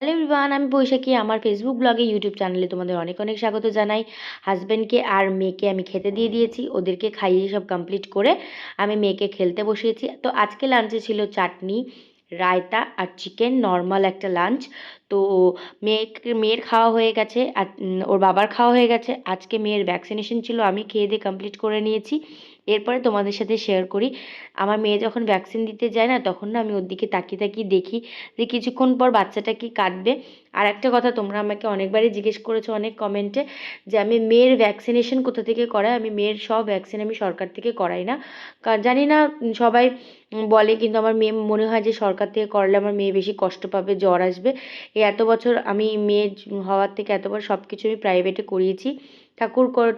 Hello everyone, আমি বৈশাখী। আমার Facebook ব্লগে, ইউটিউব চ্যানেলে তোমাদের অনেক অনেক স্বাগত জানাই। হাজব্যান্ডকে আর মেয়েকে আমি খেতে দিয়ে দিয়েছি, ওদেরকে খাইয়ে সব কমপ্লিট করে আমি মেয়েকে খেলতে বসিয়েছি। তো আজকে লাঞ্চে ছিল চাটনি, রায়তা আর চিকেন, নর্মাল একটা লাঞ্চ। তো মেয়ের খাওয়া হয়ে গেছে আর ওর বাবার খাওয়া হয়ে গেছে। আজকে মেয়ের ভ্যাকসিনেশন ছিল, আমি খেয়ে দিয়ে কমপ্লিট করে নিয়েছি। এরপরে তোমাদের সাথে শেয়ার করি, আমার মেয়ে যখন ভ্যাকসিন দিতে যায় না, তখন না আমি ওর দিকে তাকিয়ে তাকিয়ে দেখি যে কিছুক্ষণ পর বাচ্চাটা কি কাঁদবে। আর একটা কথা, তোমরা আমাকে অনেকবারই জিজ্ঞেস করেছো অনেক কমেন্টে যে আমি মেয়ের ভ্যাকসিনেশন কোথা থেকে করাই। আমি মেয়ের সব ভ্যাকসিন আমি সরকার থেকে করাই না, জানি না সবাই বলে, কিন্তু আমার মেয়ে মনে হয় যে সরকার থেকে করালে আমার মেয়ে বেশি কষ্ট পাবে, জ্বর আসবে। এই এত বছর আমি মেয়ে হওয়ার থেকে এতবার সব কিছু আমি প্রাইভেটে করিয়েছি।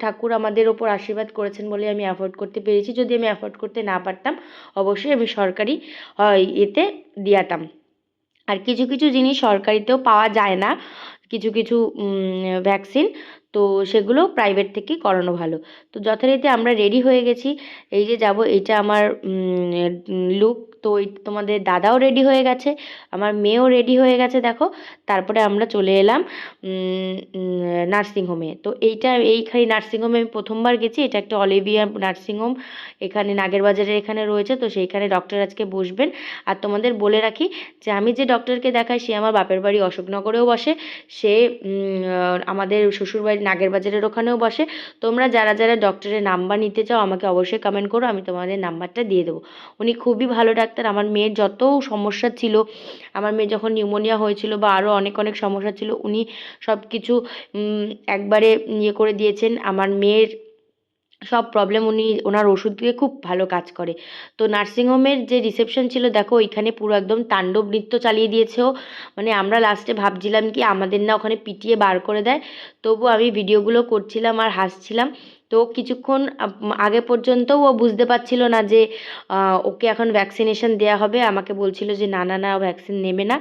ঠাকুর আমাদের ওপর আশীর্বাদ করেছেন বলে আমি অ্যাফোর্ড করতে পেরেছি। যদি আমি অ্যাফোর্ড করতে না পারতাম, অবশ্যই আমি সরকারি এতে দিয়াতাম। আর কিছু কিছু জিনিস সরকারিতেও পাওয়া যায় না, কিছু কিছু ভ্যাকসিন, তো সেগুলো প্রাইভেট থেকেই করানো ভালো। তো যথারীতি আমরা রেডি হয়ে গেছি, এই যে যাব, এইটা আমার লুক। তো তোমাদের দাদাও রেডি হয়ে গেছে, আমার মেয়েও রেডি হয়ে গেছে, দেখো। তারপরে আমরা চলে এলাম নার্সিংহোমে। তো এইখানে নার্সিংহোমে আমি প্রথমবার গেছি। এটা একটা অলিভিয়া নার্সিংহোম, এখানে নাগেরবাজারের এখানে রয়েছে। তো সেইখানে ডক্টর আজকে বসবেন। আর তোমাদের বলে রাখি যে আমি যে ডক্টরকে দেখাই সে আমার বাপের বাড়ি অশোকনগরেও বসে, সে আমাদের শ্বশুরবাড়ি নাগেরবাজারের ওখানেও বসে। তোমরা যারা যারা ডক্টরের নাম্বার নিতে চাও আমাকে অবশ্যই কমেন্ট করো, আমি তোমাদের নাম্বারটা দিয়ে দেবো। উনি খুবই ভালো ডাক্তার। আমার মেয়ের যত সমস্যা ছিল, আমার মেয়ে যখন নিউমোনিয়া হয়েছিল বা আরও অনেক অনেক সমস্যা ছিল, উনি সব কিছু একবারে ইয়ে করে দিয়েছেন। আমার মেয়ের সব প্রবলেম ওনার ওষুধ দিয়ে খুব ভালো কাজ করে। তো নার্সিংহোমের যে রিসেপশন ছিল, দেখো ওইখানে পুরো একদম তাণ্ডব নৃত্য চালিয়ে দিয়েছে ও। মানে আমরা লাস্টে ভাবছিলাম কি আমাদের না ওখানে পিটিয়ে বার করে দেয়। তবু আমি ভিডিওগুলো করছিলাম আর হাসছিলাম। তো কিছুক্ষণ আগে পর্যন্তও ও বুঝতে পারছিল না যে ওকে এখন ভ্যাকসিনেশন দেওয়া হবে। আমাকে বলছিল যে না না না, ভ্যাকসিন নেবে না।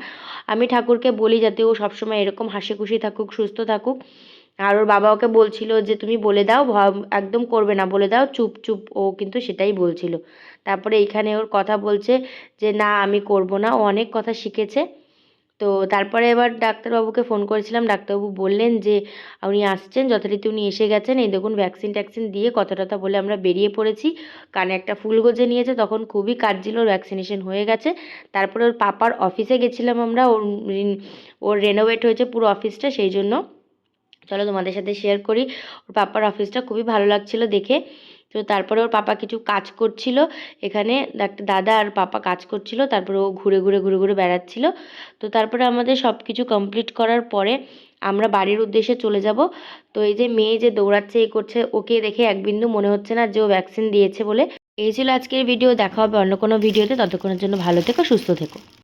আমি ঠাকুরকে বলি যাতে ও সবসময় এরকম হাসি খুশি থাকুক, সুস্থ থাকুক। আর ওর বাবা ওকে বলছিল যে তুমি বলে দাও, একদম করবে না, বলে দাও, চুপ চুপ। ও কিন্তু সেটাই বলছিল। তারপরে এইখানে ওর কথা বলছে যে না আমি করব না, ও অনেক কথা শিখেছে। তো তারপরে এবার ডাক্তারবাবুকে ফোন করেছিলাম, ডাক্তারবাবু বললেন যে উনি আসছেন, যথারীতি উনি এসে গেছেন। এই দেখুন ভ্যাকসিন ট্যাকসিন দিয়ে কথা টথা বলে আমরা বেরিয়ে পড়েছি। কানে একটা ফুল গোজে নিয়েছে, তখন খুবই কাঁদছিল, ওর ভ্যাকসিনেশন হয়ে গেছে। তারপরে ওর পাপার অফিসে গেছিলাম আমরা, ওর রেনোভেট হয়েছে পুরো অফিসটা, সেই জন্য চলো তোমাদের সাথে শেয়ার করি। ওর পাপার অফিসটা খুবই ভালো লাগছিল দেখে। তো তারপরে ওর পাপা কিছু কাজ করছিল এখানে, একটা দাদা আর পাপা কাজ করছিল, তারপরে ও ঘুরে ঘুরে ঘুরে ঘুরে বেড়াচ্ছিল। তো তারপরে আমাদের সব কিছু কমপ্লিট করার পরে আমরা বাড়ির উদ্দেশ্যে চলে যাব। তো এই যে মেয়ে যে দৌড়াচ্ছে এই করছে, ওকে দেখে এক বিন্দু মনে হচ্ছে না যে ও ভ্যাকসিন দিয়েছে বলে। এই ছিল আজকের ভিডিও, দেখা হবে অন্য কোনো ভিডিওতে। ততক্ষণের জন্য ভালো থেকো, সুস্থ থেকো।